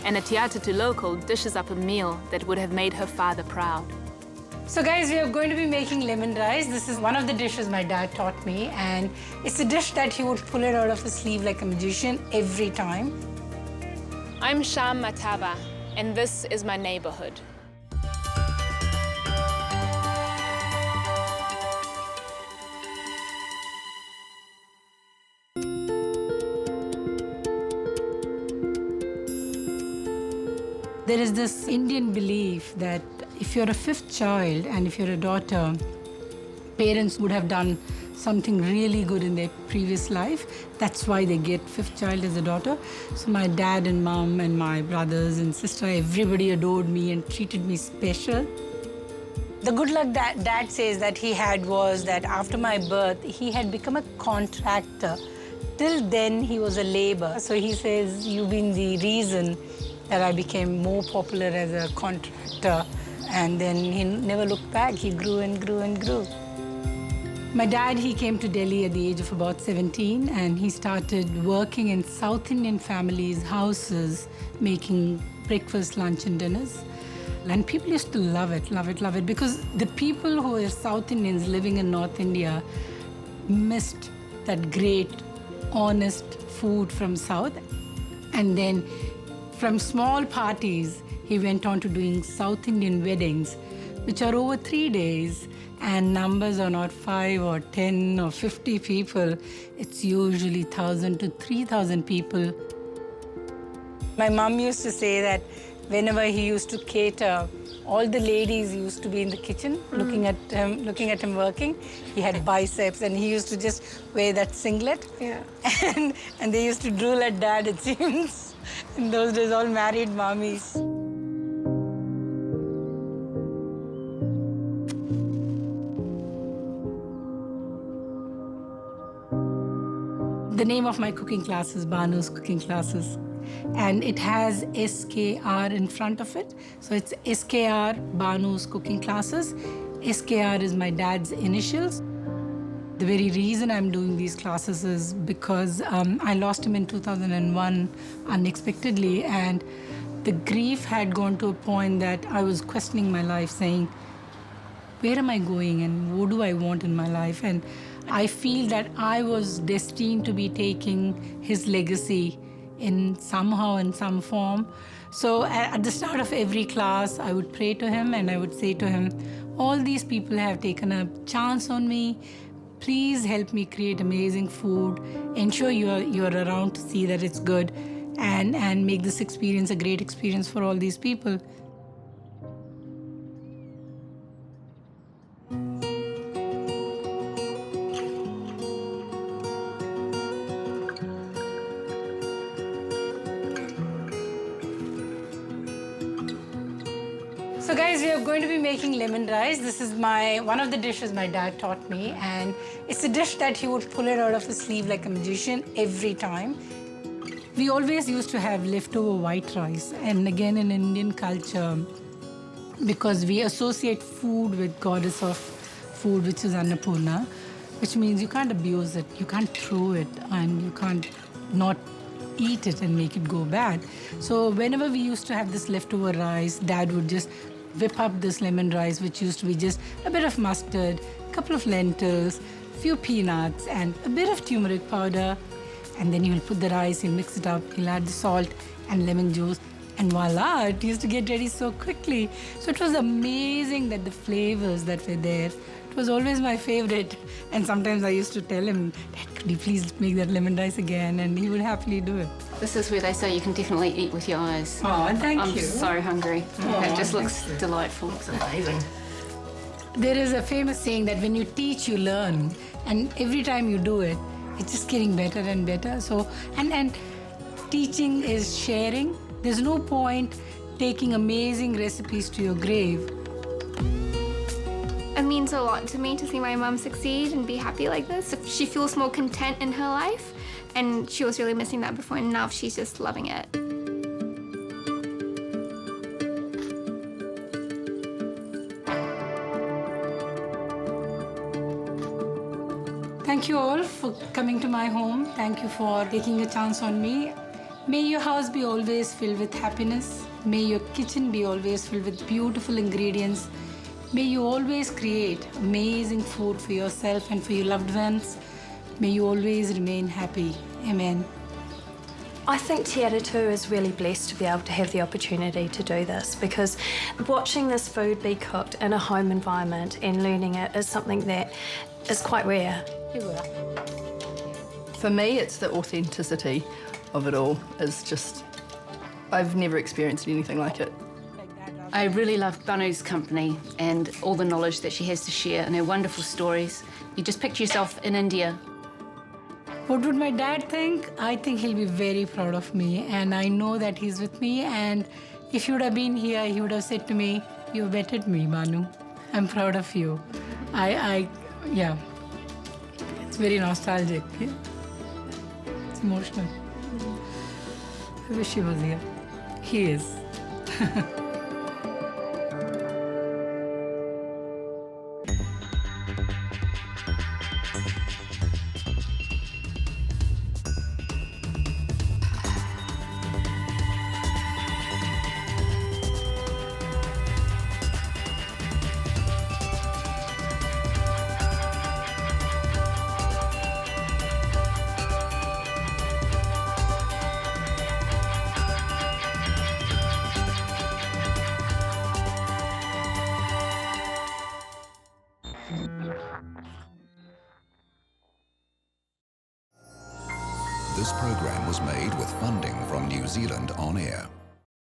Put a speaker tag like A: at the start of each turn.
A: and Atiata local dishes up a meal that would have made her father proud.
B: So guys, we are going to be making lemon rice. This is one of the dishes my dad taught me, and it's a dish that he would pull it out of his sleeve like a magician every time.
A: I'm Sham Matava, and this is my neighborhood.
B: There is this Indian belief that if you're a fifth child and if you're a daughter, parents would have done something really good in their previous life. That's why they get fifth child as a daughter. So my dad and mom and my brothers and sister, everybody adored me and treated me special. The good luck that Dad says that he had was that after my birth, he had become a contractor. Till then, he was a laborer. So he says, you've been the reason that I became more popular as a contractor. And then he never looked back. He grew and grew and grew. My dad, he came to Delhi at the age of about 17, and he started working in South Indian families' houses, making breakfast, lunch, and dinners. And people used to love it, love it, love it, because the people who were South Indians living in North India missed that great, honest food from South. And then from small parties, he went on to doing South Indian weddings, which are over 3 days, and numbers are not 5 or 10 or 50 people. It's usually 1,000 to 3,000 people. My mom used to say that whenever he used to cater, all the ladies used to be in the kitchen looking at him working. He had biceps, and he used to just wear that singlet.
C: Yeah.
B: And they used to drool at Dad, it seems. In those days, all married mommies. The name of my cooking class is Banu's Cooking Classes. And it has SKR in front of it. So it's SKR, Banu's Cooking Classes. SKR is my dad's initials. The very reason I'm doing these classes is because I lost him in 2001 unexpectedly, and the grief had gone to a point that I was questioning my life, saying, where am I going and what do I want in my life? And I feel that I was destined to be taking his legacy in somehow, in some form. So at the start of every class, I would pray to him and I would say to him, all these people have taken a chance on me. Please help me create amazing food. Ensure you're around to see that it's good, and make this experience a great experience for all these people. So guys, we are going to be making lemon rice. This is one of the dishes my dad taught me, and it's a dish that he would pull it out of his sleeve like a magician every time. We always used to have leftover white rice, and again in Indian culture, because we associate food with goddess of food, which is Annapurna, which means you can't abuse it, you can't throw it, and you can't not eat it and make it go bad. So whenever we used to have this leftover rice, Dad would just whip up this lemon rice, which used to be just a bit of mustard, a couple of lentils, few peanuts, and a bit of turmeric powder. And then he will put the rice, he'll mix it up, he'll add the salt and lemon juice, and voila, it used to get ready so quickly. So it was amazing that the flavors that were there. It was always my favorite. And sometimes I used to tell him, Dad, could you please make that lemon rice again? And he would happily do it.
C: This is where they say you can definitely eat with your eyes.
B: Oh, thank you.
C: I'm so hungry.
B: Oh,
C: it just looks delightful.
B: Looks amazing. There is a famous saying that when you teach, you learn. And every time you do it, it's just getting better and better. So, and teaching is sharing. There's no point taking amazing recipes to your grave.
D: It means a lot to me to see my mum succeed and be happy like this. She feels more content in her life, and she was really missing that before, and now she's just loving it.
B: Thank you all for coming to my home. Thank you for taking a chance on me. May your house be always filled with happiness. May your kitchen be always filled with beautiful ingredients. May you always create amazing food for yourself and for your loved ones. May you always remain happy. Amen.
E: I think Te Aratu is really blessed to be able to have the opportunity to do this, because watching this food be cooked in a home environment and learning it is something that is quite rare.
F: For me, it's the authenticity of it all. It's just, I've never experienced anything like it.
C: I really love Banu's company and all the knowledge that she has to share and her wonderful stories. You just picture yourself in India.
B: What would my dad think? I think he'll be very proud of me, and I know that he's with me, and if he would have been here, he would have said to me, "You bettered me, Banu. I'm proud of you." Yeah. It's very nostalgic. Yeah? It's emotional. I wish he was here. He is.
G: This program was made with funding from New Zealand On Air.